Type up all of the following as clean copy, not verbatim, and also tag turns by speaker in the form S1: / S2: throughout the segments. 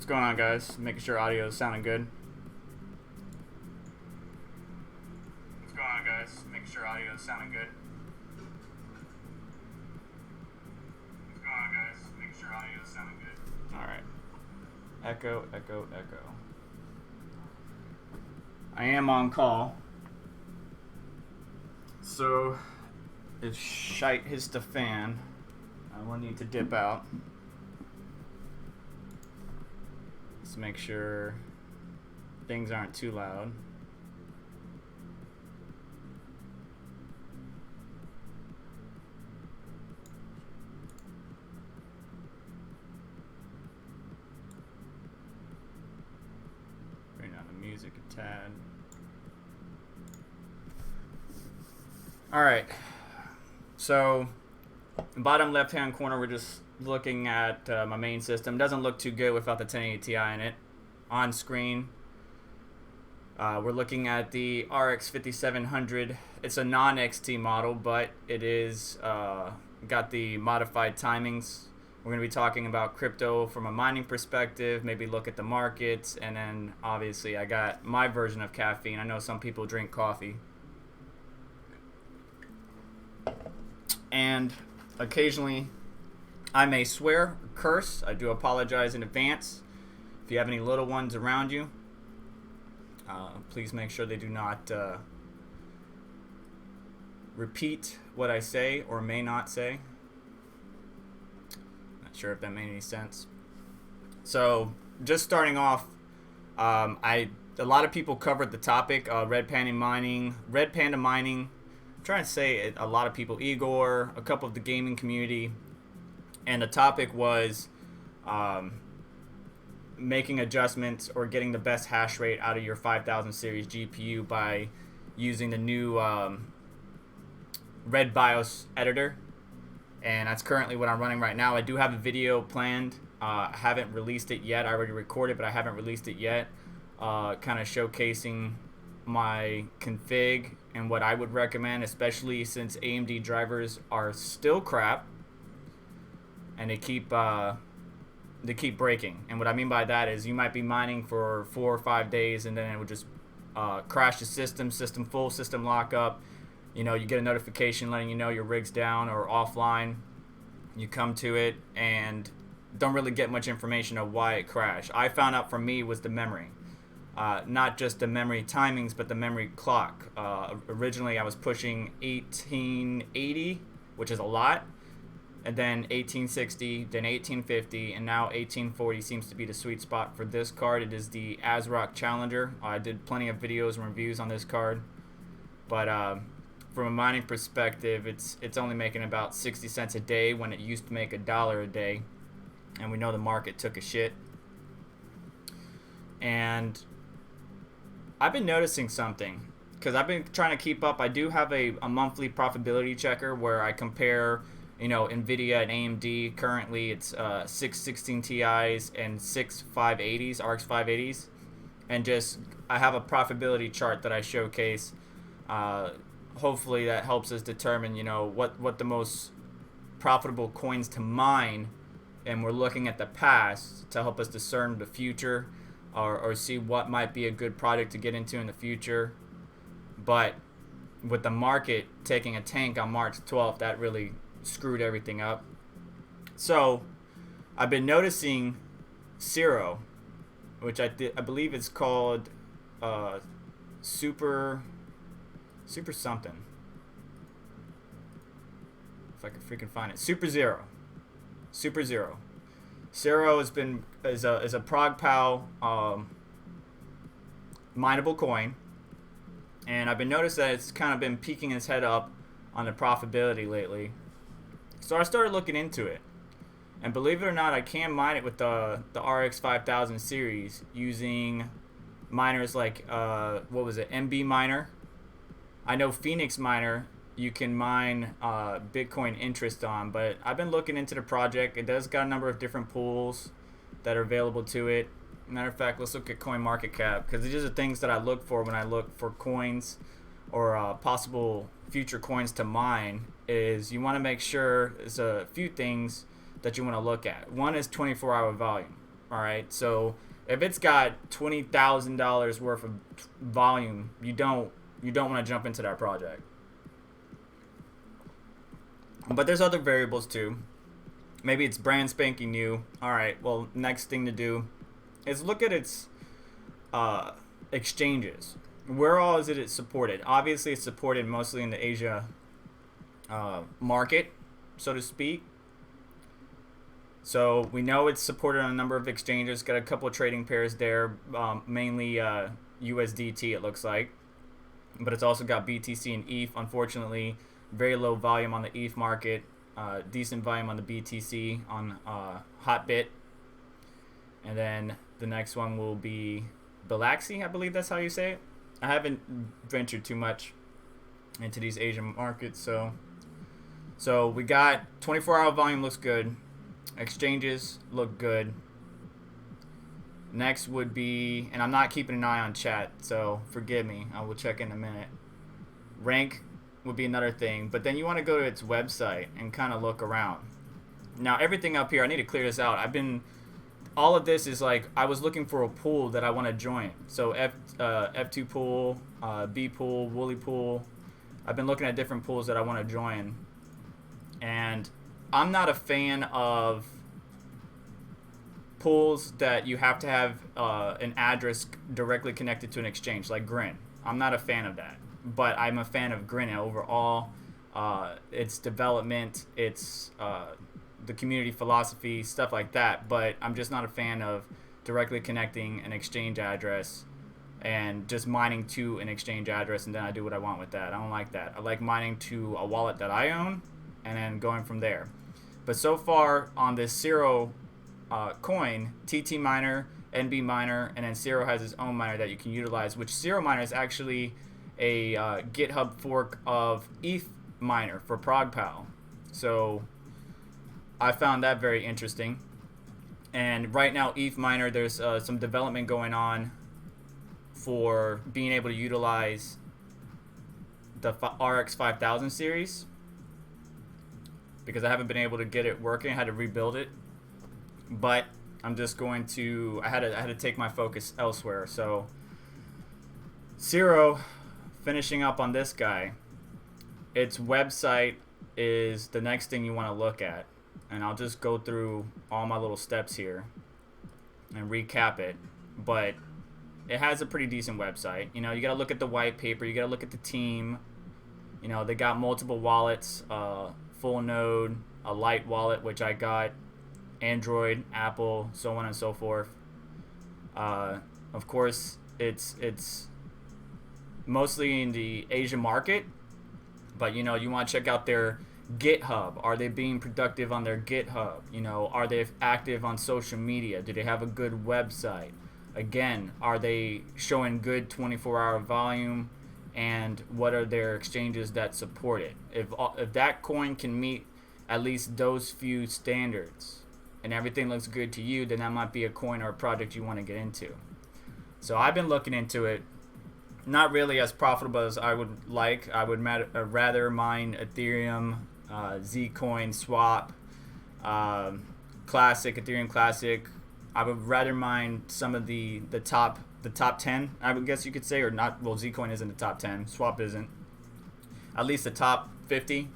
S1: What's going on, guys? Making sure audio is sounding good. What's going on, guys? Making sure audio is sounding good. What's going on, guys? Making sure audio is sounding good. All right. Echo, echo, echo. I am on call. So, if shite hits the fan, I will need to dip out. Let's make sure things aren't too loud. Bring down the music a tad. All right. So, bottom left-hand corner, we're just looking at my main system. Doesn't look too good without the 1080 Ti in it. On screen, we're looking at the RX 5700. It's a non-XT model, but it is got the modified timings. We're going to be talking about crypto from a mining perspective, maybe look at the markets, and then obviously I got my version of caffeine. I know some people drink coffee. And occasionally I may swear or curse. I do apologize in advance. If you have any little ones around you, Please make sure they do not repeat what I say or may not say. Not sure if that made any sense. So just starting off, a lot of people covered the topic, red panda mining. I'm trying to say it, a lot of people, Igor, a couple of the gaming community, and the topic was making adjustments or getting the best hash rate out of your 5000 series GPU by using the new Red BIOS editor, and that's currently what I'm running right now. I do have a video planned. I haven't released it yet. I already recorded, but I haven't released it yet. Kind of showcasing my config and what I would recommend, especially since AMD drivers are still crap and they keep breaking. And what I mean by that is you might be mining for 4 or 5 days and then it would just crash the system full, system lockup. You know, you get a notification letting you know your rig's down or offline. You come to it and don't really get much information of why it crashed. I found out for me was the memory. Not just the memory timings, but the memory clock. Originally, I was pushing 1880, which is a lot, and then 1860, then 1850, and now 1840 seems to be the sweet spot for this card. It is the ASRock Challenger. I did plenty of videos and reviews on this card, but from a mining perspective, it's only making about 60 cents a day when it used to make $1 a day, and we know the market took a shit. And I've been noticing something because I've been trying to keep up. I do have a monthly profitability checker where I compare, you know, NVIDIA and AMD. Currently, it's 616 Ti's and 6 580s, RX 580s, and just I have a profitability chart that I showcase. Hopefully, that helps us determine, you know, what the most profitable coins to mine, and we're looking at the past to help us discern the future. Or see what might be a good product to get into in the future. But with the market taking a tank on March 12th, that really screwed everything up. So I've been noticing Zero, which I believe it's called Super something. If I can freaking find it. Super Zero. Zero is a ProgPow mineable coin, and I've been noticing that it's kind of been peeking its head up on the profitability lately. So I started looking into it, and believe it or not, I can mine it with the RX 5000 series using miners like MB Miner. I know Phoenix Miner you can mine Bitcoin interest on, but I've been looking into the project. It does got a number of different pools that are available to it. Matter of fact, let's look at CoinMarketCap, because these are the things that I look for when I look for coins or possible future coins to mine. Is you want to make sure there's a few things that you want to look at. One is 24-hour volume. All right, so if it's got $20,000 worth of volume, you don't want to jump into that project. But there's other variables too. Maybe it's brand spanking new. All right, well, next thing to do is look at its exchanges. Where all is it supported? Obviously, it's supported mostly in the Asia market, so to speak. So we know it's supported on a number of exchanges. Got a couple of trading pairs there, mainly USDT, it looks like. But it's also got BTC and ETH. Unfortunately, very low volume on the ETH market, decent volume on the BTC on Hotbit. And then the next one will be Bilaxi, I believe that's how you say it. I haven't ventured too much into these Asian markets, so we got 24-hour volume looks good. Exchanges look good. Next would be, and I'm not keeping an eye on chat, so forgive me. I will check in a minute. Rank would be another thing, but then you want to go to its website and kind of look around. Now, everything up here, I need to clear this out. All of this is like, I was looking for a pool that I want to join. So F2 pool, B pool, Woolly pool. I've been looking at different pools that I want to join. And I'm not a fan of pools that you have to have an address directly connected to an exchange, like Grin. I'm not a fan of that, but I'm a fan of Grin overall. Its development, its the community philosophy, stuff like that. But I'm just not a fan of directly connecting an exchange address and just mining to an exchange address, and then I do what I want with that. I don't like that. I like mining to a wallet that I own and then going from there. But so far on this Zero coin, TT miner, NB miner, and then Zero has his own miner that you can utilize, which Zero miner is actually a GitHub fork of ETH miner for ProgPal. So I found that very interesting. And right now, ETH miner, there's some development going on for being able to utilize the RX 5000 series, because I haven't been able to get it working. I had to rebuild it, but I'm just going to. I had to take my focus elsewhere. So Zero, finishing up on this guy. Its website is the next thing you want to look at, and I'll just go through all my little steps here and recap it. But it has a pretty decent website. You know, you got to look at the white paper. You got to look at the team. You know, they got multiple wallets, full node, a light wallet, which I got, Android, Apple, so on and so forth. Of course, it's mostly in the Asian market, but you know, you want to check out their GitHub. Are they being productive on their GitHub? You know, are they active on social media? Do they have a good website? Again, are they showing good 24-hour volume? And what are their exchanges that support it? If that coin can meet at least those few standards and everything looks good to you, then that might be a coin or a project you want to get into. So I've been looking into it. Not really as profitable as I would like. I would rather mine Ethereum, Zcoin, Swap, Classic, Ethereum Classic. I would rather mine some of the top 10, I would guess you could say, or not. Well, Zcoin isn't the top 10. Swap isn't. At least the top 50.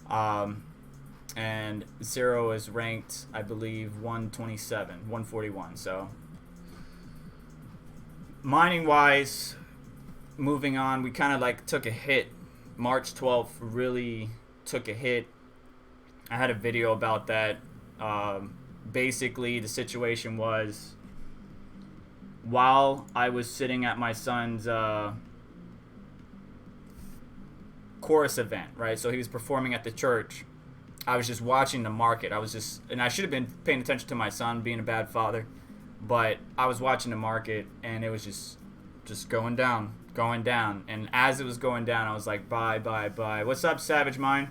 S1: And Zero is ranked, I believe, 127, 141. So mining wise, moving on, we kind of like took a hit. March 12th really took a hit. I had a video about that. Basically, the situation was, while I was sitting at my son's chorus event, right? So he was performing at the church. I was just watching the market. And I should have been paying attention to my son, being a bad father, but I was watching the market, and it was just going down. And as it was going down, I was like, buy. What's up, Savage Mine?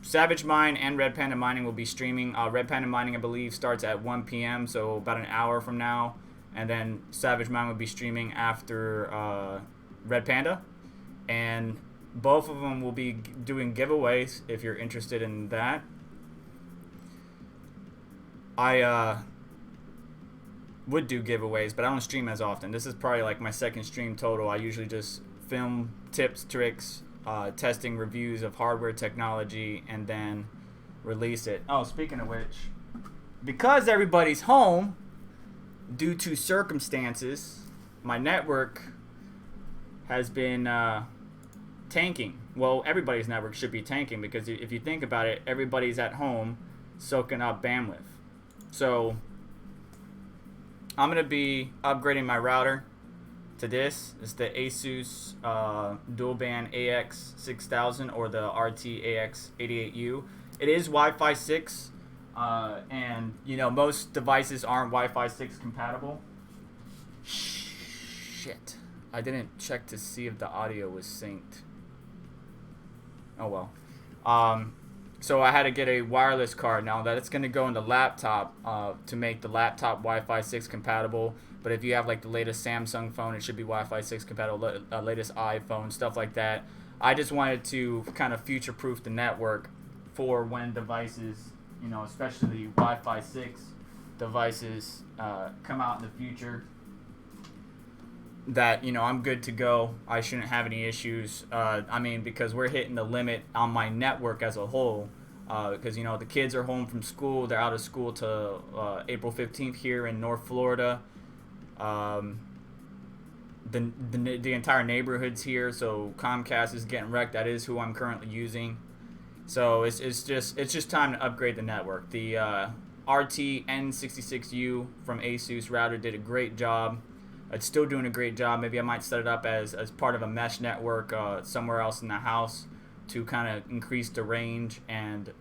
S1: Savage Mine and Red Panda Mining will be streaming. Red Panda Mining, I believe, starts at 1 p.m., so about an hour from now. And then Savage Mine will be streaming after Red Panda. And both of them will be doing giveaways if you're interested in that. I would do giveaways, but I don't stream as often. This is probably like my second stream total. I usually just film tips, tricks, testing reviews of hardware technology, and then release it. Oh, speaking of which, because everybody's home due to circumstances, my network has been tanking. Well, everybody's network should be tanking, because if you think about it, everybody's at home soaking up bandwidth. So I'm going to be upgrading my router to this. It's the Asus dual band AX6000 or the RT AX88U. It is Wi-Fi 6, and you know, most devices aren't Wi-Fi 6 compatible. Shit, I didn't check to see if the audio was synced. Oh well. So I had to get a wireless card now that it's going to go in the laptop to make the laptop Wi-Fi 6 compatible. But if you have like the latest Samsung phone, it should be Wi-Fi 6 compatible, latest iPhone, stuff like that. I just wanted to kind of future-proof the network for when devices, you know, especially Wi-Fi 6 devices come out in the future, that, you know, I'm good to go. I shouldn't have any issues. I mean, because we're hitting the limit on my network as a whole. because you know the kids are home from school. They're out of school till April 15th here in North Florida. Um, the entire neighborhood's here, so Comcast is getting wrecked. That is who I'm currently using. So it's just time to upgrade the network. The RT-N66U from Asus router did a great job. It's still doing a great job. Maybe I might set it up as part of a mesh network somewhere else in the house to kind of increase the range and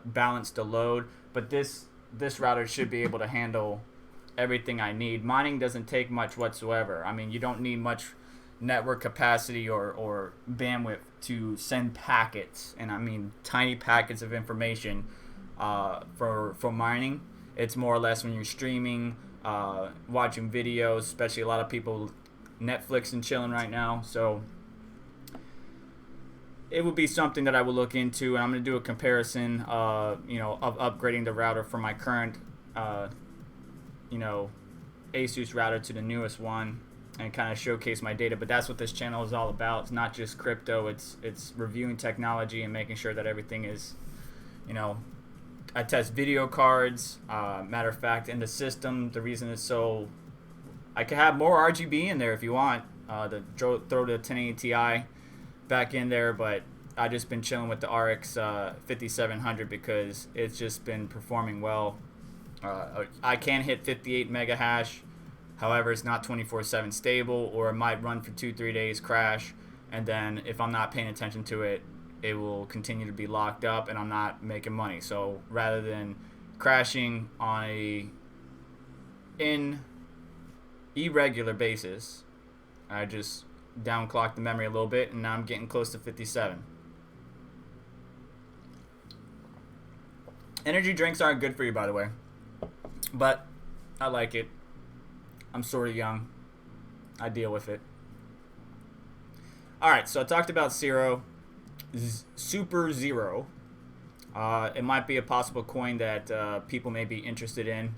S1: balance the load. But this router should be able to handle everything I need. Mining doesn't take much whatsoever. I mean, you don't need much network capacity or bandwidth to send packets, and I mean tiny packets of information for mining. It's more or less when you're streaming, watching videos, especially a lot of people Netflix and chilling right now. So it would be something that I would look into, and I'm going to do a comparison, of upgrading the router from my current, Asus router to the newest one, and kind of showcase my data. But that's what this channel is all about. It's not just crypto. It's reviewing technology and making sure that everything is, I test video cards. Matter of fact, in the system, the reason it's so, I could have more RGB in there if you want. Throw the 1080 Ti back in there, but I just been chilling with the RX 5700 because it's just been performing well. I can hit 58 mega hash. However, it's not 24/7 stable, or it might run for 2-3 days, crash, and then if I'm not paying attention to it, it will continue to be locked up, and I'm not making money. So rather than crashing on an irregular basis, I just downclocked the memory a little bit, and now I'm getting close to 57. Energy drinks aren't good for you, by the way, but I like it. I'm sort of young. I deal with it. Alright, so I talked about Super Zero. It might be a possible coin that people may be interested in.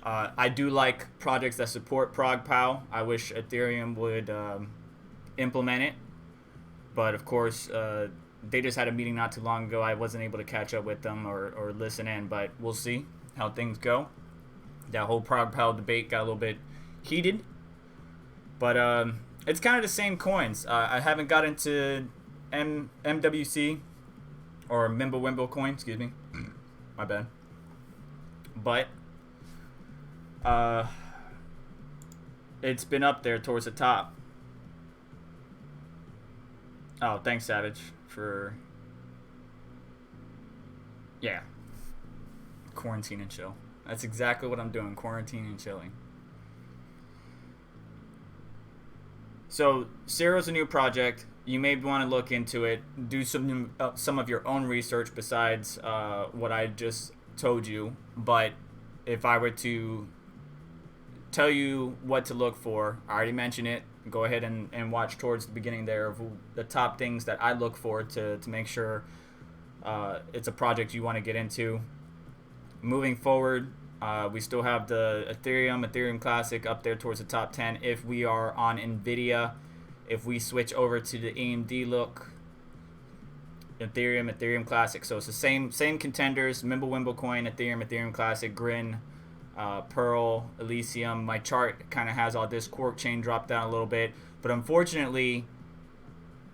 S1: I do like projects that support ProgPow. I wish Ethereum would implement it. But of course, they just had a meeting not too long ago. I wasn't able to catch up with them or listen in, but we'll see how things go. That whole ProgPow debate got a little bit heated. But it's kind of the same coins. I haven't got into MWC or Mimblewimble coin, excuse me. My bad. But it's been up there towards the top. Oh, thanks, Savage, for quarantine and chill. That's exactly what I'm doing, quarantine and chilling. So, Zero's a new project. You may want to look into it. Do some of your own research besides what I just told you. But if I were to tell you what to look for, I already mentioned it. Go ahead and watch towards the beginning there of the top things that I look for to make sure it's a project you want to get into. Moving forward, we still have the Ethereum Classic up there towards the top 10. If we are on NVIDIA, if we switch over to the AMD look, Ethereum Classic. So it's the same contenders: Mimblewimble coin, Ethereum Classic, Grin, Pearl, Elysium. My chart kind of has all this quark chain drop down a little bit, but unfortunately,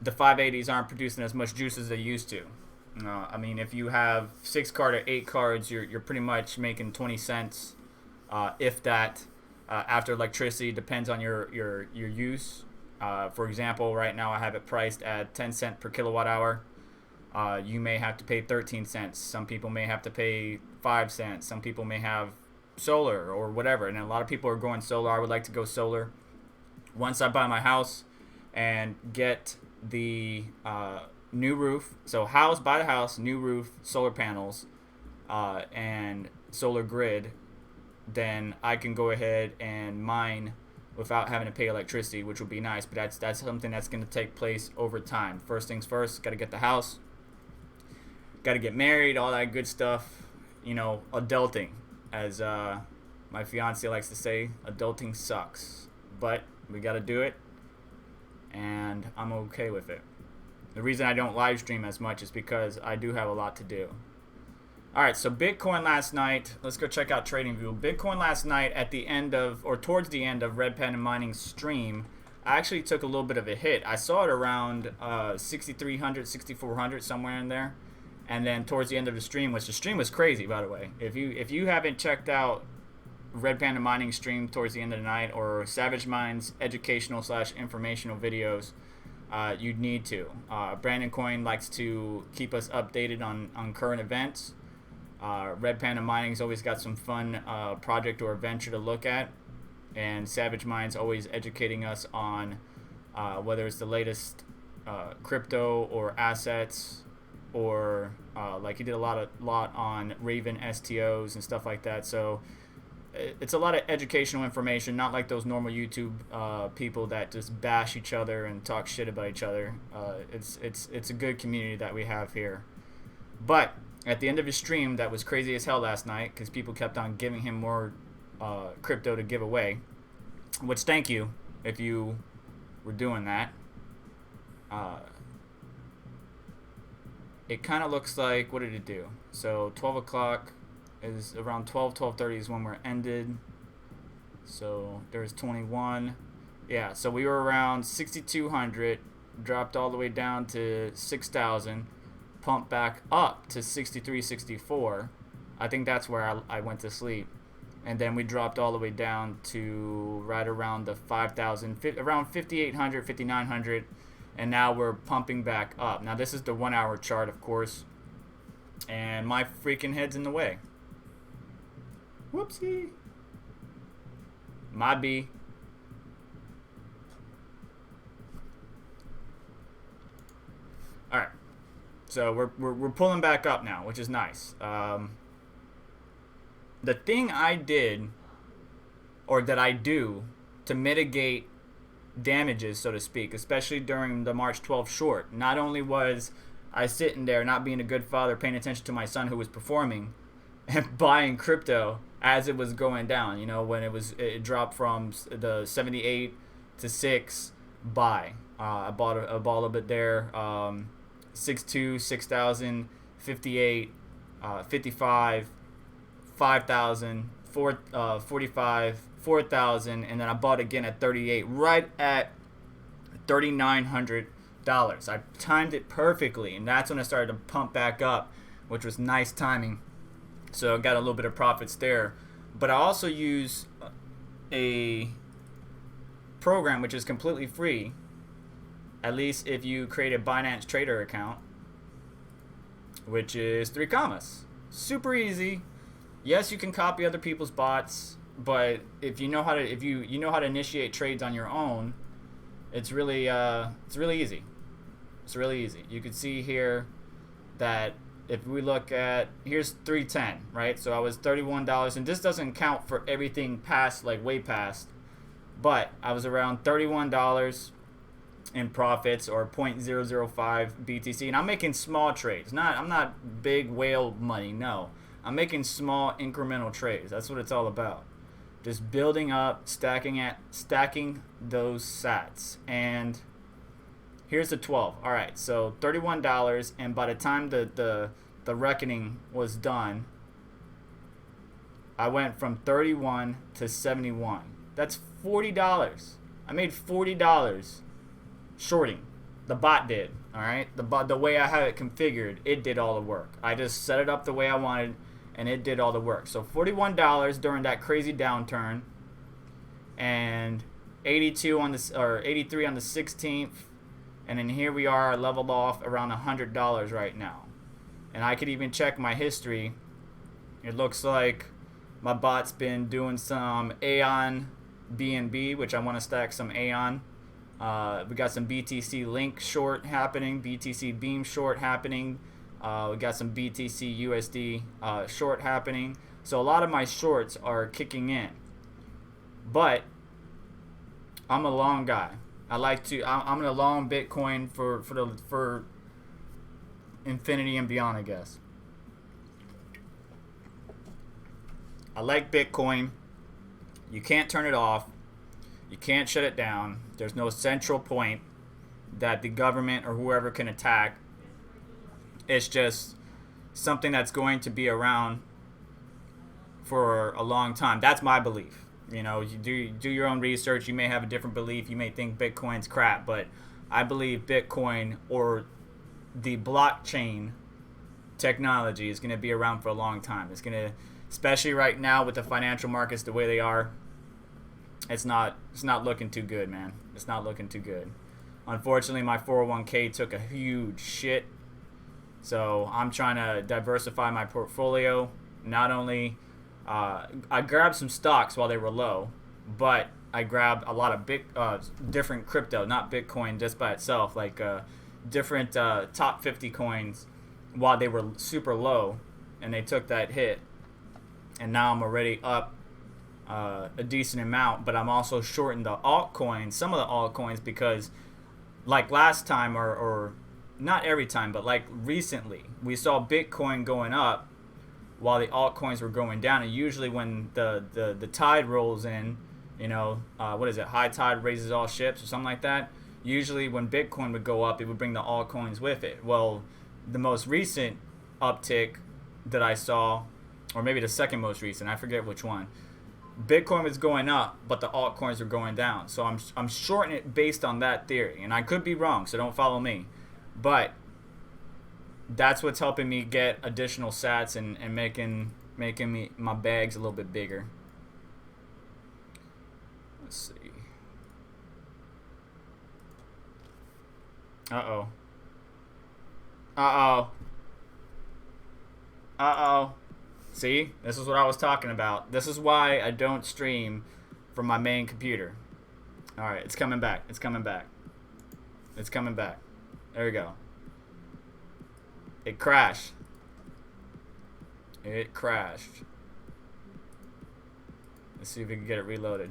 S1: the 580s aren't producing as much juice as they used to. I mean, if you have 6 card or 8 cards, you're pretty much making 20 cents, if that. After electricity, depends on your use. For example, right now I have it priced at 10 cents per kilowatt hour. You may have to pay 13 cents. Some people may have to pay 5 cents. Some people may have solar or whatever. And a lot of people are going solar. I would like to go solar. Once I buy my house and get the new roof, so buy the house, new roof, solar panels, and solar grid, then I can go ahead and mine without having to pay electricity, which would be nice. But that's something that's going to take place over time. First things first, got to get the house, got to get married, all that good stuff. Adulting, as my fiance likes to say, adulting sucks, but we got to do it, and I'm okay with it. The reason I don't live stream as much is because I do have a lot to do. All right, so Bitcoin last night. Let's go check out TradingView. Bitcoin last night at the end of, or towards the end of Red Panda Mining's stream, I actually took a little bit of a hit. I saw it around 6,300, 6,400, somewhere in there. And then towards the end of the stream, which the stream was crazy, by the way. If you haven't checked out Red Panda Mining stream towards the end of the night, or Savage Minds educational / informational videos, you'd need to. Brandon Coin likes to keep us updated on current events. Red Panda Mining's always got some fun project or venture to look at, and Savage Minds always educating us on whether it's the latest crypto or assets, or like he did a lot on Raven STOs and stuff like that. So it's a lot of educational information, not like those normal YouTube people that just bash each other and talk shit about each other. It's a good community that we have here. But at the end of his stream, that was crazy as hell last night, because people kept on giving him more crypto to give away, which thank you if you were doing that. It kind of looks like, what did it do? So 12 o'clock is around 12:30 is when we're ended. So there's 21. Yeah, so we were around 6,200, dropped all the way down to 6,000, pumped back up to 63, 64. I think that's where I went to sleep. And then we dropped all the way down to right around the 5,000, around 5,800, 5,900. And now we're pumping back up. Now this is the 1 hour chart, of course. And my freaking head's in the way. Whoopsie. My B. All right. So we're pulling back up now, which is nice. The thing I did, or that I do, to mitigate damages, so to speak, especially during the March 12th short, not only was I sitting there not being a good father, paying attention to my son who was performing, and buying crypto as it was going down. You know, when it dropped from the 78 to 6, buy. I bought a little bit there. 6,2, 6,000, 58, 55, 5,000, 45, 4,000, and then I bought again at 38, right at $3,900. I timed it perfectly, and that's when I started to pump back up, which was nice timing. So I got a little bit of profits there. But I also use a program which is completely free, at least if you create a Binance Trader account, which is 3 commas. Super easy. Yes, you can copy other people's bots, but if you know how to initiate trades on your own, it's really easy. It's really easy. You can see here that if we look at, here's 310, right? So I was $31, and this doesn't count for everything past, like way past, but I was around $31 in profits, or 0.005 BTC, and I'm making small trades. I'm not big whale money, no. I'm making small incremental trades. That's what it's all about. Just building up, stacking those sats. And here's the 12. All right, so $31, and by the time the reckoning was done, I went from 31 to 71. That's $40. I made $40 shorting. The bot did. All right, the way I have it configured, it did all the work. I just set it up the way I wanted, and it did all the work. So $41 during that crazy downturn, and 82 on this, or 83 on the 16th, and then here we are leveled off around $100 right now. And I could even check my history. It looks like my bot's been doing some Aeon BNB, which I want to stack some Aeon. We got some BTC Link short happening, BTC Beam short happening. We got some BTC USD short happening. So a lot of my shorts are kicking in. But I'm a long guy. I'm gonna long Bitcoin for infinity and beyond, I guess. I like Bitcoin. You can't turn it off. You can't shut it down. There's no central point. that the government or whoever can attack. It's just something that's going to be around for a long time. That's my belief. You know, you do your own research. You may have a different belief. You may think Bitcoin's crap, but I believe Bitcoin or the blockchain technology is going to be around for a long time. It's going to, especially right now with the financial markets the way they are, it's not looking too good, man. It's not looking too good. Unfortunately, my 401k took a huge shit. So I'm trying to diversify my portfolio. Not only I grabbed some stocks while they were low, but I grabbed a lot of different crypto, not Bitcoin just by itself, like different top 50 coins while they were super low, and they took that hit. And now I'm already up a decent amount, but I'm also shorting the altcoins, some of the altcoins, because like last time, or not every time, but like recently, we saw Bitcoin going up while the altcoins were going down. And usually when the tide rolls in, you know, what is it? High tide raises all ships or something like that. Usually when Bitcoin would go up, it would bring the altcoins with it. Well, the most recent uptick that I saw, or maybe the second most recent, I forget which one, Bitcoin was going up, but the altcoins are going down. So I'm shorting it based on that theory, and I could be wrong, so don't follow me. But that's what's helping me get additional sats and making me my bags a little bit bigger. Let's see. Uh-oh. See, this is what I was talking about. This is why I don't stream from my main computer. All right, it's coming back. It's coming back. It's coming back. There we go. It crashed. It crashed. Let's see if we can get it reloaded.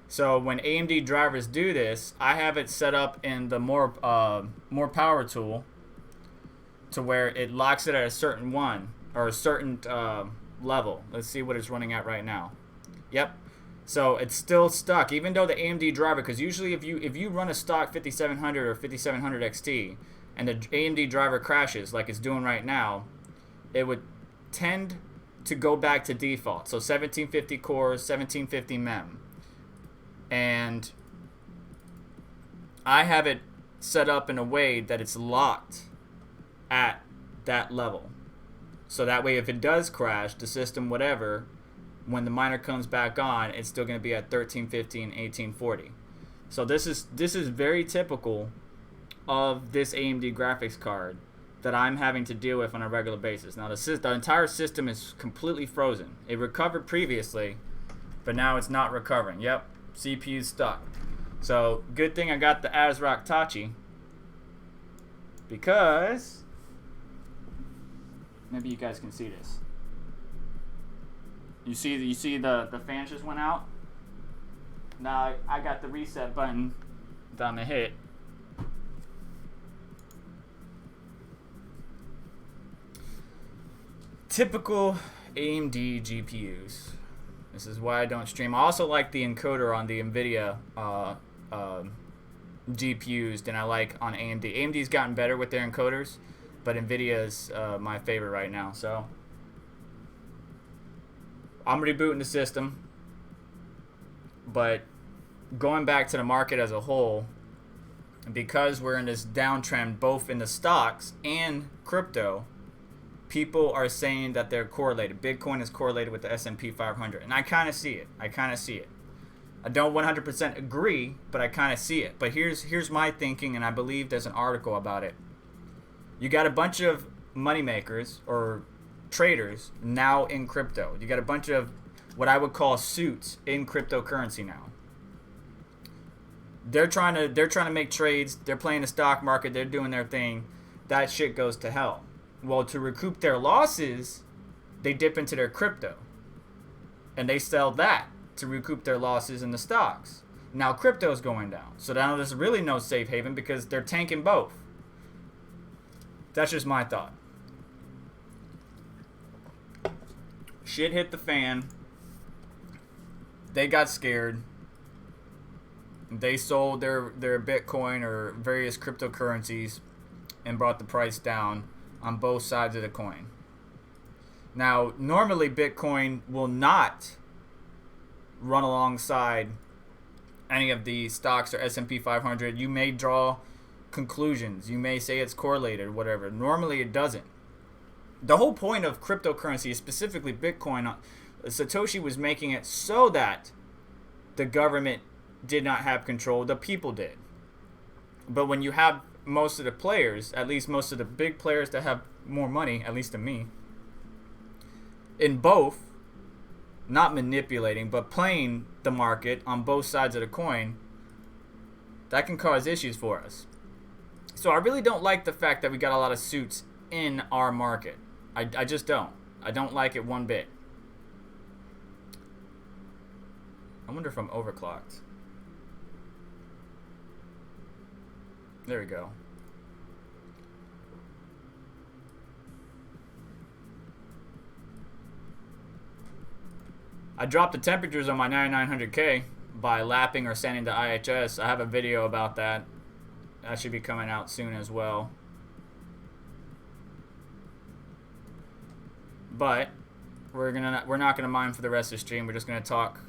S1: So when AMD drivers do this, I have it set up in the more power tool to where it locks it at a certain one or a certain level. Let's see what it's running at right now. Yep. So it's still stuck, even though the AMD driver, because usually if you run a stock 5700 or 5700 XT and the AMD driver crashes like it's doing right now, it would tend to go back to default. So 1750 cores, 1750 mem. And I have it set up in a way that it's locked at that level. So that way if it does crash, the system, whatever, when the miner comes back on, it's still going to be at 1350 and 1840. So this is very typical of this AMD graphics card that I'm having to deal with on a regular basis. Now the entire system is completely frozen. It recovered previously, but now it's not recovering. Yep, CPU's stuck. So good thing I got the ASRock Tachi, because maybe you guys can see this. You see the fan just went out. Now I got the reset button that I'm gonna hit. Typical AMD GPUs. This is why I don't stream. I also like the encoder on the NVIDIA GPUs than I like on AMD. AMD's gotten better with their encoders, but NVIDIA is my favorite right now. So I'm rebooting the system, but going back to the market as a whole, because we're in this downtrend both in the stocks and crypto, people are saying that they're correlated. Bitcoin is correlated with the S&P 500, and I kind of see it. I don't 100% agree, but I kind of see it. But here's my thinking, and I believe there's an article about it. You got a bunch of moneymakers or traders now in crypto. You got a bunch of what I would call suits in cryptocurrency now. They're trying to make trades. They're playing the stock market. They're doing their thing. That shit goes to hell. Well, to recoup their losses, they dip into their crypto, and they sell that to recoup their losses in the stocks. Now crypto's going down, so now there's really no safe haven because they're tanking both. That's just my thought. Shit hit the fan. They got scared. They sold their Bitcoin or various cryptocurrencies and brought the price down on both sides of the coin. Now, normally Bitcoin will not run alongside any of the stocks or S&P 500. You may draw conclusions. You may say it's correlated or whatever. Normally it doesn't. The whole point of cryptocurrency, specifically Bitcoin, Satoshi was making it so that the government did not have control. The people did. But when you have most of the players, at least most of the big players that have more money, at least to me, in both, not manipulating, but playing the market on both sides of the coin, that can cause issues for us. So I really don't like the fact that we got a lot of suits in our market. I just don't. I don't like it one bit. I wonder if I'm overclocked. There we go. I dropped the temperatures on my 9900K by lapping or sending to IHS. I have a video about that. That should be coming out soon as well. But we're not gonna mine for the rest of the stream. We're just gonna talk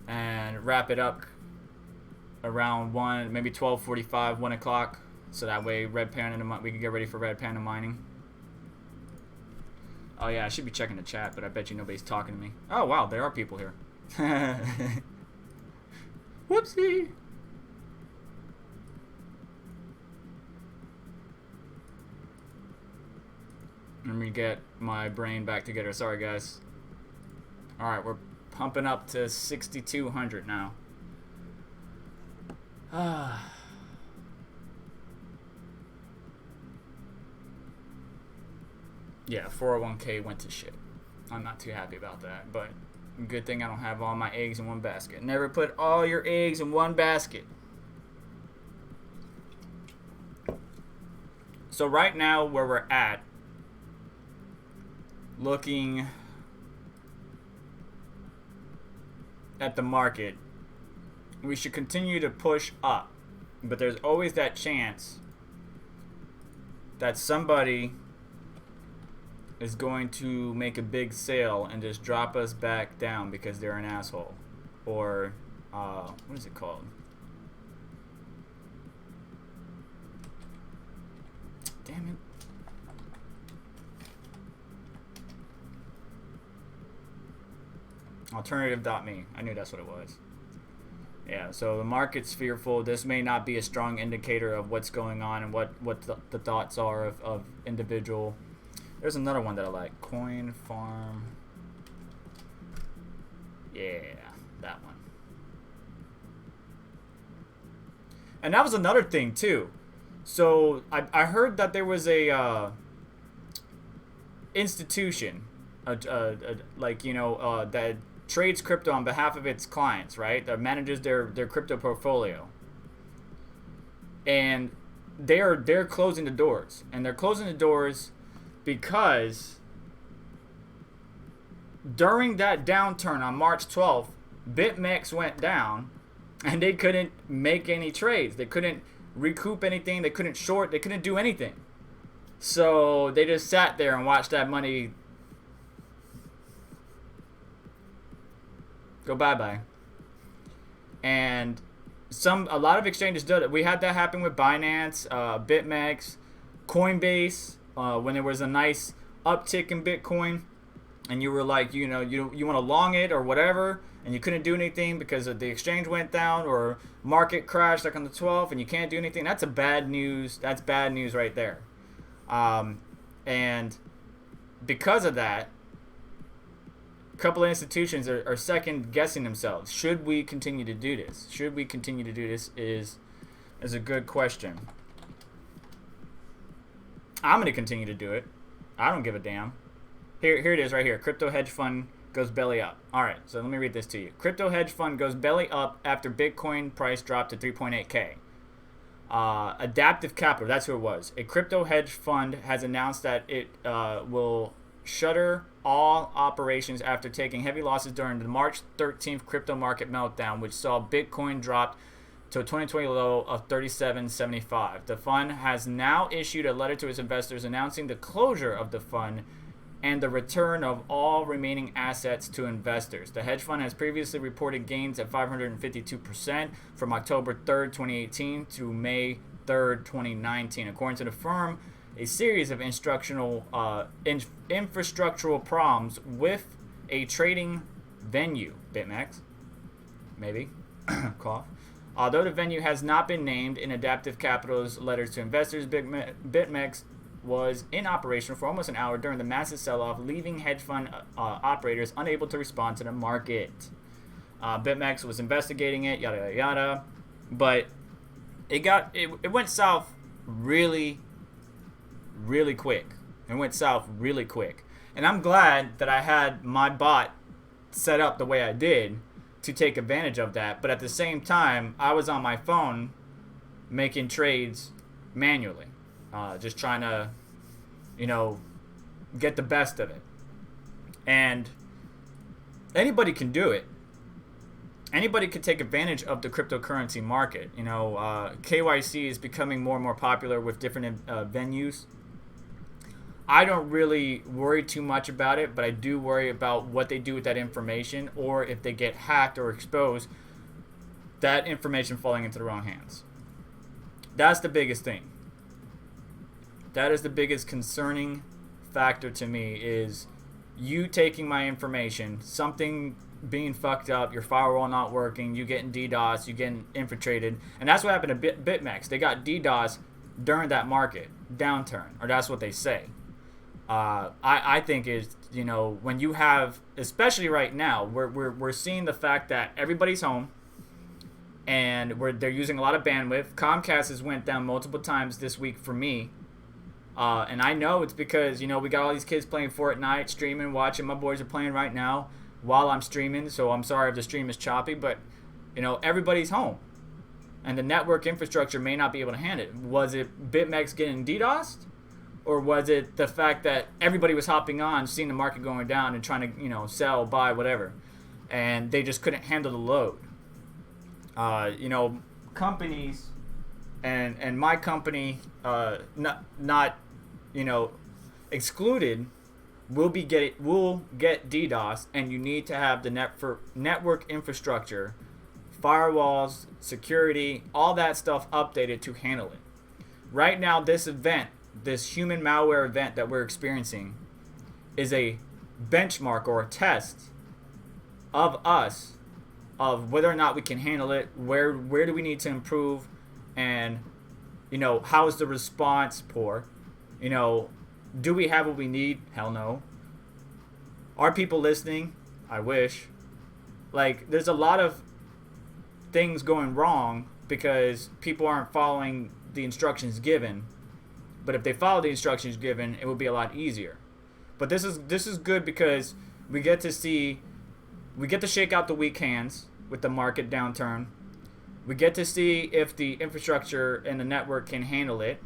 S1: and wrap it up around 1, maybe 12:45, 1 o'clock, so that way we can get ready for Red Panda mining. Oh yeah, I should be checking the chat, but I bet you nobody's talking to me. Oh wow, there are people here. Whoopsie. Let me get my brain back together. Sorry guys. Alright, we're pumping up to 6,200 now. Yeah, 401k went to shit. I'm not too happy about that, but good thing I don't have all my eggs in one basket. Never put all your eggs in one basket. So right now where we're at, looking at the market, we should continue to push up, but there's always that chance that somebody is going to make a big sale and just drop us back down because they're an asshole, or what is it called? Damn it. Alternative.me. I knew that's what it was. Yeah, so the market's fearful. This may not be a strong indicator of what's going on and what the thoughts are of individual. There's another one that I like. Coin Farm. Yeah, that one. And that was another thing too. So I heard that there was a institution, like, you know, that trades crypto on behalf of its clients, right? That manages their crypto portfolio. And they're closing the doors. And they're closing the doors because during that downturn on March 12th, BitMEX went down and they couldn't make any trades. They couldn't recoup anything. They couldn't short. They couldn't do anything. So they just sat there and watched that money go bye-bye. And a lot of exchanges did it. We had that happen with Binance, BitMEX, Coinbase, when there was a nice uptick in Bitcoin, and you were like, you know, you want to long it or whatever, and you couldn't do anything because the exchange went down or market crashed like on the 12th, and you can't do anything. That's bad news. That's bad news right there. And because of that, a couple of institutions are second guessing themselves. Should we continue to do this? Should we continue to do this is a good question. I'm going to continue to do it. I don't give a damn. Here it is right here. Crypto hedge fund goes belly up. All right, so let me read this to you. Crypto hedge fund goes belly up after Bitcoin price dropped to 3.8K. Adaptive Capital, that's who it was. A crypto hedge fund has announced that it will shutter all operations after taking heavy losses during the March 13th crypto market meltdown, which saw Bitcoin drop to a 2020 low of $37.75. The fund has now issued a letter to its investors announcing the closure of the fund and the return of all remaining assets to investors. The hedge fund has previously reported gains at 552% from October 3rd, 2018 to May 3rd, 2019. According to the firm, a series of infrastructural problems with a trading venue, BitMEX, maybe, cough. Although the venue has not been named in Adaptive Capital's letters to investors, BitMEX was in operation for almost an hour during the massive sell-off, leaving hedge fund operators unable to respond to the market. BitMEX was investigating it, yada yada yada, but it went south really quick. It went south really quick, and I'm glad that I had my bot set up the way I did to take advantage of that. But at the same time, I was on my phone making trades manually. Just trying to, get the best of it. And anybody can do it. Anybody could take advantage of the cryptocurrency market. KYC is becoming more and more popular with different venues. I don't really worry too much about it, but I do worry about what they do with that information, or if they get hacked or exposed, that information falling into the wrong hands. That's the biggest thing. That is the biggest concerning factor to me, is you taking my information, something being fucked up, your firewall not working, you getting DDoS, you getting infiltrated. And that's what happened to BitMEX. They got DDoS during that market downturn, or that's what they say. I think is, when you have, especially right now, we're seeing the fact that everybody's home and they're using a lot of bandwidth. Comcast has went down multiple times this week for me. And I know it's because, we got all these kids playing Fortnite, streaming, watching. My boys are playing right now while I'm streaming. So I'm sorry if the stream is choppy, but, everybody's home. And the network infrastructure may not be able to handle it. Was it BitMEX getting DDoSed? Or was it the fact that everybody was hopping on, seeing the market going down and trying to, sell, buy, whatever. And they just couldn't handle the load. Companies and my company, not excluded, will get DDoS, and you need to have the network infrastructure, firewalls, security, all that stuff updated to handle it. Right now, this human malware event that we're experiencing is a benchmark or a test of us, of whether or not we can handle it, where do we need to improve, and how is the response poor? Do we have what we need? Hell no. Are people listening? I wish. There's a lot of things going wrong because people aren't following the instructions given. But if they follow the instructions given, it will be a lot easier. But this is good because we get to shake out the weak hands with the market downturn. We get to see if the infrastructure and the network can handle it,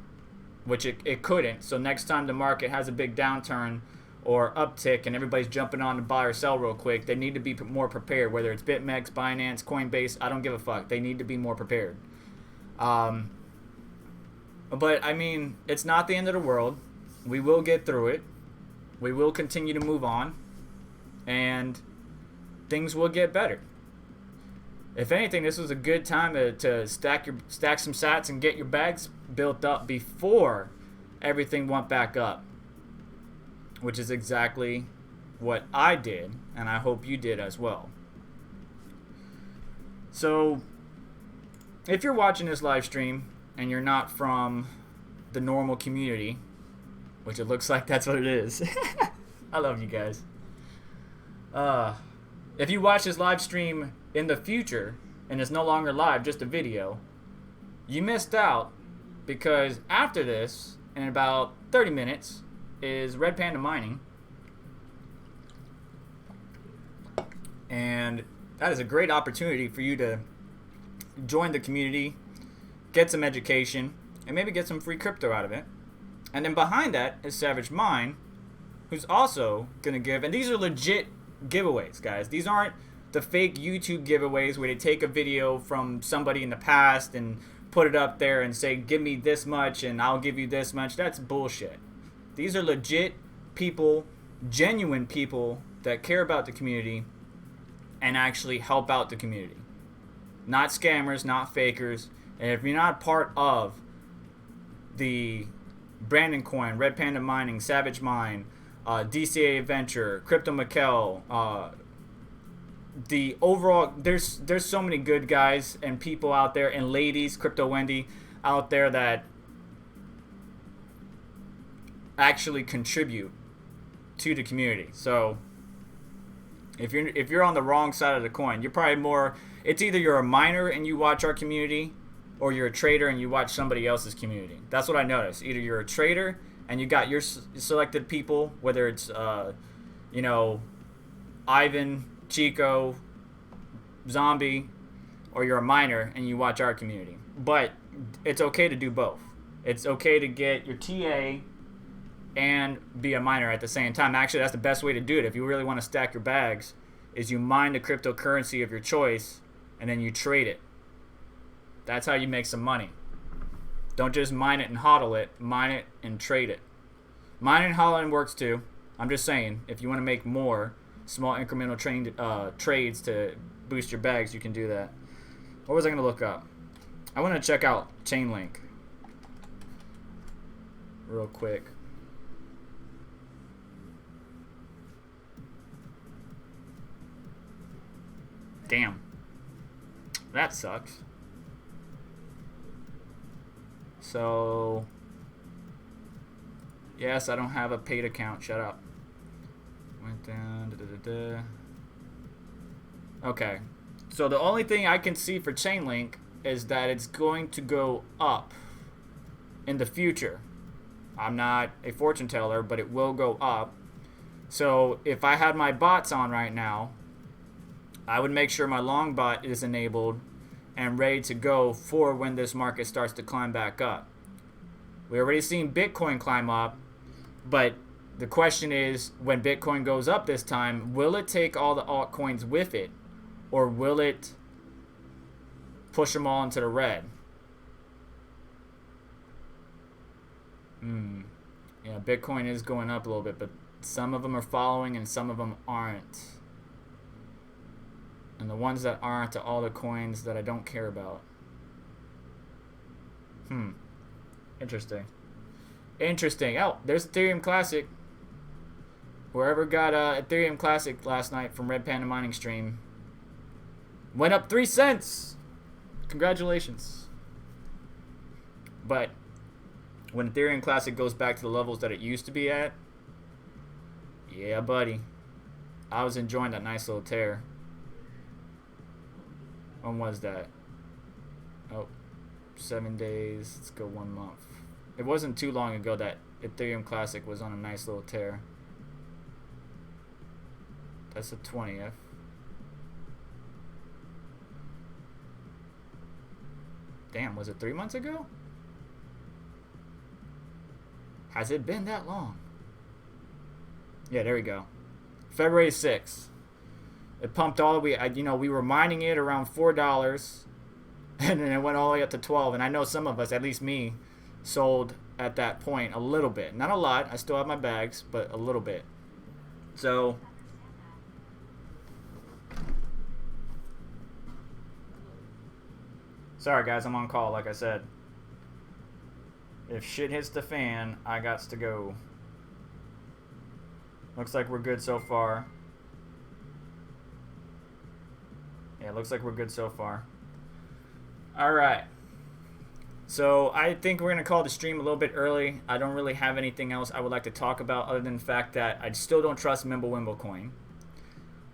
S1: which it couldn't. So next time the market has a big downturn or uptick and everybody's jumping on to buy or sell real quick, they need to be more prepared, whether it's BitMEX, Binance, Coinbase. I don't give a fuck. They need to be more prepared. But, it's not the end of the world. We will get through it. We will continue to move on. And things will get better. If anything, this was a good time to stack some sats and get your bags built up before everything went back up. Which is exactly what I did, and I hope you did as well. So, if you're watching this live stream and you're not from the normal community, which it looks like that's what it is. I love you guys. If you watch this live stream in the future and it's no longer live, just a video, you missed out, because after this, in about 30 minutes, is Red Panda Mining. And that is a great opportunity for you to join the community, get some education, and maybe get some free crypto out of it. And then behind that is Savage Mine, who's also going to give, and these are legit giveaways, guys. These aren't the fake YouTube giveaways where they take a video from somebody in the past and put it up there and say, give me this much and I'll give you this much. That's bullshit. These are legit people, genuine people that care about the community and actually help out the community. Not scammers, not fakers. And if you're not part of the Brandon Coin, Red Panda Mining, Savage Mine, DCA Adventure, Crypto Mikkel, the overall, there's so many good guys and people out there, and ladies, Crypto Wendy, out there that actually contribute to the community. So if you're on the wrong side of the coin, you're probably more, it's either you're a miner and you watch our community, or you're a trader and you watch somebody else's community. That's what I noticed. Either you're a trader and you got your selected people, whether it's Ivan, Chico, Zombie, or you're a miner and you watch our community. But it's okay to do both. It's okay to get your TA and be a miner at the same time. Actually, that's the best way to do it. If you really want to stack your bags, is you mine the cryptocurrency of your choice and then you trade it. That's how you make some money. Don't just mine it and hodl it. Mine it and trade it. Mine and hodling works too. I'm just saying, if you want to make more small incremental trades to boost your bags, you can do that. What was I going to look up? I want to check out Chainlink real quick. Damn. That sucks. So, yes, I don't have a paid account. Shut up. Went down. Okay. So the only thing I can see for Chainlink is that it's going to go up in the future. I'm not a fortune teller, but it will go up. So if I had my bots on right now, I would make sure my long bot is enabled and ready to go for when this market starts to climb back up. We already seen Bitcoin climb up, but the question is, when Bitcoin goes up this time, will it take all the altcoins with it, or will it push them all into the red? Yeah, Bitcoin is going up a little bit, but some of them are following and some of them aren't. And the ones that aren't are all the coins that I don't care about. Interesting. Interesting. Oh, there's Ethereum Classic. Whoever got Ethereum Classic last night from Red Panda Mining stream went up 3 cents. Congratulations. But when Ethereum Classic goes back to the levels that it used to be at, yeah, buddy. I was enjoying that nice little tear. When was that? Oh, 7 days. Let's go 1 month. It wasn't too long ago that Ethereum Classic was on a nice little tear. That's the 20th. Damn, was it 3 months ago? Has it been that long? Yeah, there we go. February 6th. It pumped all the way. We were mining it around $4, and then it went all the way up to 12. And I know some of us, at least me, sold at that point a little bit. Not a lot. I still have my bags, but a little bit. So, sorry guys, I'm on call. Like I said, if shit hits the fan, I gots to go. Looks like we're good so far. Yeah, looks like we're good so far. Alright. So I think we're going to call the stream a little bit early. I don't really have anything else I would like to talk about other than the fact that I still don't trust Mimblewimble coin.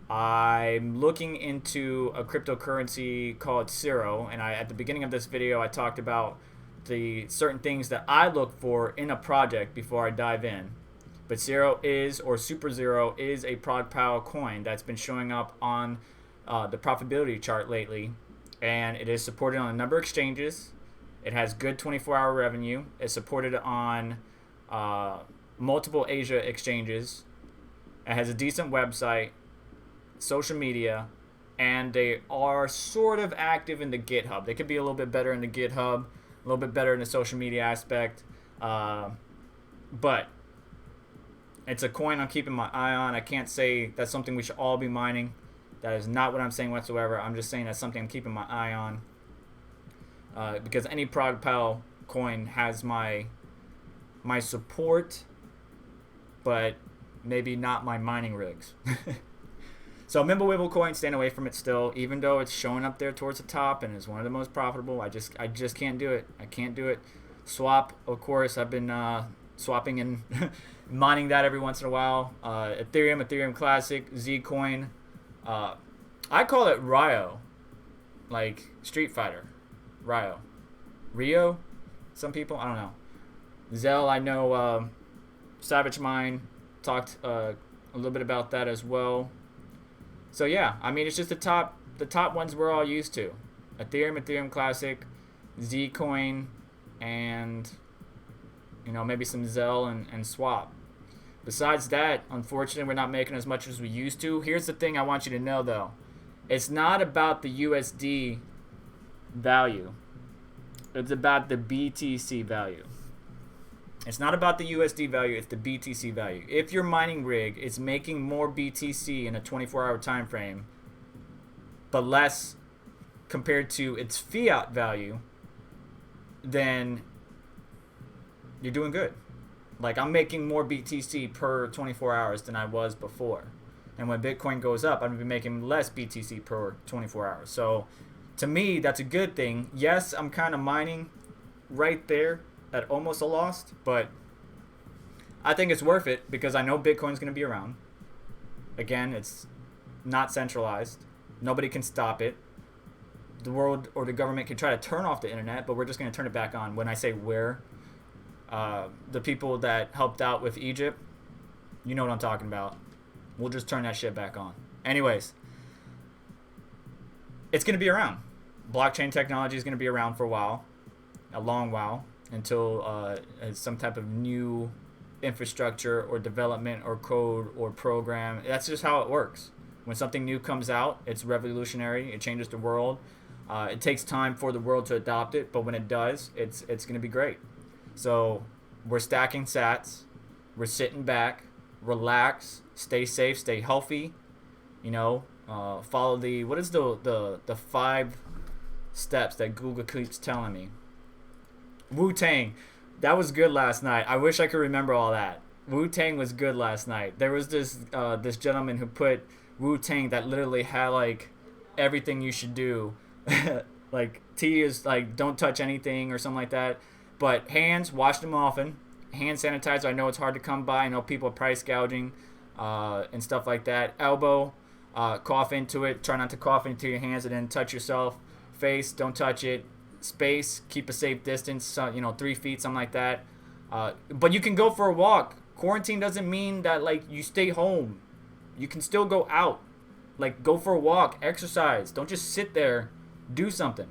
S1: I'm looking into a cryptocurrency called Zero, and at the beginning of this video I talked about the certain things that I look for in a project before I dive in. But Zero is, or Super Zero is, a prod pal coin that's been showing up on the profitability chart lately, and it is supported on a number of exchanges. It has good 24-hour revenue. It's supported on multiple Asia exchanges, It has a decent website, social media, and they are sort of active in the GitHub. They could be a little bit better in the GitHub, a little bit better in the social media aspect. But it's a coin I'm keeping my eye on. I can't say that's something we should all be mining. That is not what I'm saying whatsoever. I'm just saying that's something I'm keeping my eye on. Because any ProgPal coin has my support, but maybe not my mining rigs. So Mimblewimble coin, staying away from it still, even though it's showing up there towards the top and is one of the most profitable. I just can't do it. I can't do it. Swap, of course, I've been swapping and mining that every once in a while. Ethereum Classic, Zcoin. I call it Ryo, like Street Fighter. Rio? Some people, I don't know. Zell, I know. Savage Mind talked a little bit about that as well. So yeah, I mean, it's just the top ones we're all used to. Ethereum Classic, Zcoin, and maybe some Zell and Swap. Besides that, unfortunately, we're not making as much as we used to. Here's the thing I want you to know though. It's not about the USD value. It's about the BTC value. It's not about the USD value, it's the BTC value. If your mining rig is making more BTC in a 24-hour time frame, but less compared to its fiat value, then you're doing good. Like, I'm making more BTC per 24 hours than I was before. And when Bitcoin goes up, I'm going to be making less BTC per 24 hours. So, to me, that's a good thing. Yes, I'm kind of mining right there at almost a loss, but I think it's worth it because I know Bitcoin's going to be around. Again, it's not centralized. Nobody can stop it. The world or the government can try to turn off the internet, but we're just going to turn it back on. When I say we're, the people that helped out with Egypt, you know what I'm talking about. We'll just turn that shit back on. Anyways, it's going to be around. Blockchain technology is going to be around for a while, a long while, until some type of new infrastructure or development or code or program. That's just how it works. When something new comes out, it's revolutionary. It changes the world. It takes time for the world to adopt it, but when it does, it's going to be great. So we're stacking sats. We're sitting back, relax, stay safe, stay healthy. Follow what is the 5 steps that Google keeps telling me. Wu-Tang, that was good last night. I wish I could remember all that. Wu-Tang was good last night. There was this gentleman who put Wu-Tang that literally had like everything you should do. Like T is like don't touch anything or something like that. But hands, wash them often. Hand sanitizer, I know it's hard to come by. I know people are price gouging and stuff like that. Elbow, cough into it. Try not to cough into your hands and then touch yourself. Face, don't touch it. Space, keep a safe distance, 3 feet, something like that. But you can go for a walk. Quarantine doesn't mean that like you stay home. You can still go out. Like go for a walk, exercise. Don't just sit there. Do something.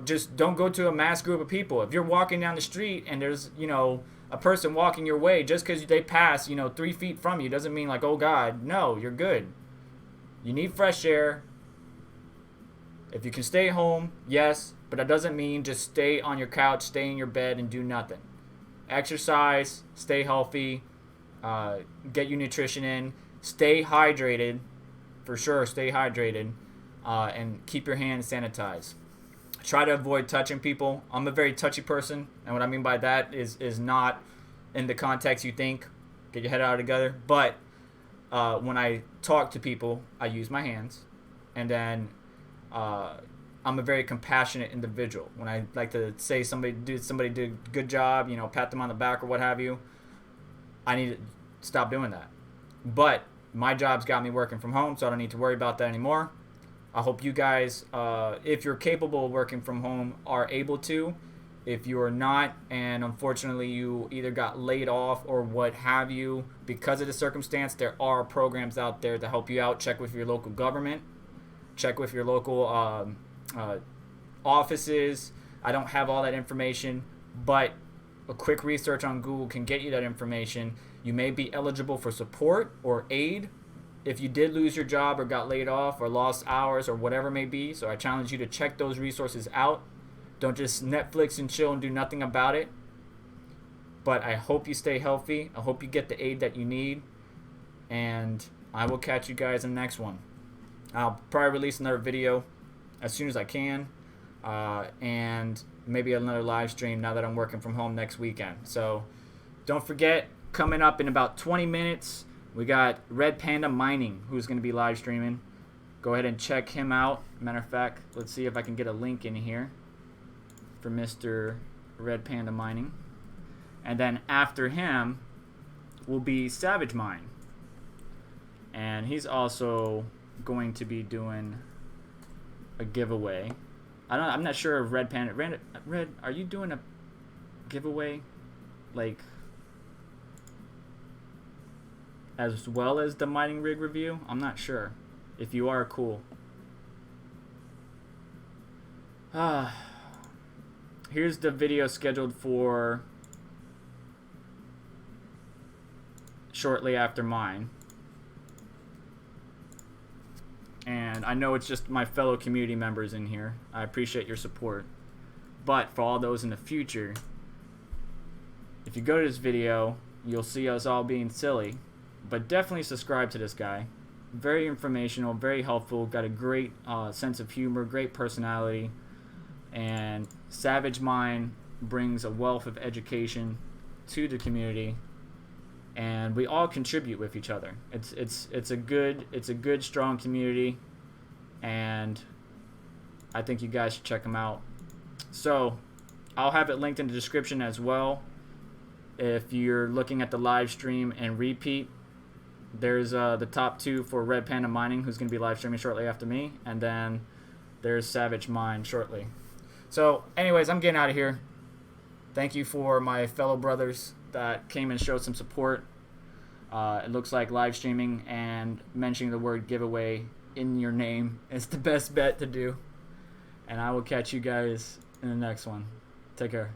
S1: Just don't go to a mass group of people. If you're walking down the street and there's, a person walking your way, just because they pass, 3 feet from you doesn't mean like, oh God, no, you're good. You need fresh air. If you can stay home, yes, but that doesn't mean just stay on your couch, stay in your bed and do nothing. Exercise, stay healthy, get your nutrition in, stay hydrated, for sure, stay hydrated, and keep your hands sanitized. Try to avoid touching people. I'm a very touchy person, and what I mean by that is not in the context you think. Get your head out together. But when I talk to people, I use my hands, and then I'm a very compassionate individual. When I like to say somebody did a good job, pat them on the back or what have you, I need to stop doing that. But my job's got me working from home, so I don't need to worry about that anymore. I hope you guys, if you're capable of working from home, are able to. If you are not, and unfortunately you either got laid off or what have you because of the circumstance, there are programs out there to help you out. Check with your local government. Check with your local offices. I don't have all that information, but a quick research on Google can get you that information. You may be eligible for support or aid if you did lose your job or got laid off or lost hours or whatever it may be. So I challenge you to check those resources out. Don't just Netflix and chill and do nothing about it. But I hope you stay healthy. I hope you get the aid that you need. And I will catch you guys in the next one. I'll probably release another video as soon as I can. And maybe another live stream now that I'm working from home next weekend. So don't forget, coming up in about 20 minutes, we got Red Panda Mining, who's going to be live streaming. Go ahead and check him out. Matter of fact, let's see if I can get a link in here for Mr. Red Panda Mining. And then after him will be Savage Mine. And he's also going to be doing a giveaway. I'm not sure if Red Panda... Red, are you doing a giveaway? Like, as well as the mining rig review? I'm not sure. If you are, cool. Here's the video scheduled for shortly after mine. And I know it's just my fellow community members in here. I appreciate your support. But for all those in the future, if you go to this video, you'll see us all being silly. But definitely subscribe to this guy. Very informational, very helpful, got a great sense of humor, great personality. And Savage Mind brings a wealth of education to the community. And we all contribute with each other. It's a good strong community, and I think you guys should check them out. So I'll have it linked in the description as well. If you're looking at the live stream and repeat, there's the top two for Red Panda Mining, who's going to be live streaming shortly after me, and then there's Savage Mine shortly. So anyways, I'm getting out of here. Thank you for my fellow brothers that came and showed some support. It looks like live streaming and mentioning the word giveaway in your name is the best bet to do. And I will catch you guys in the next one. Take care.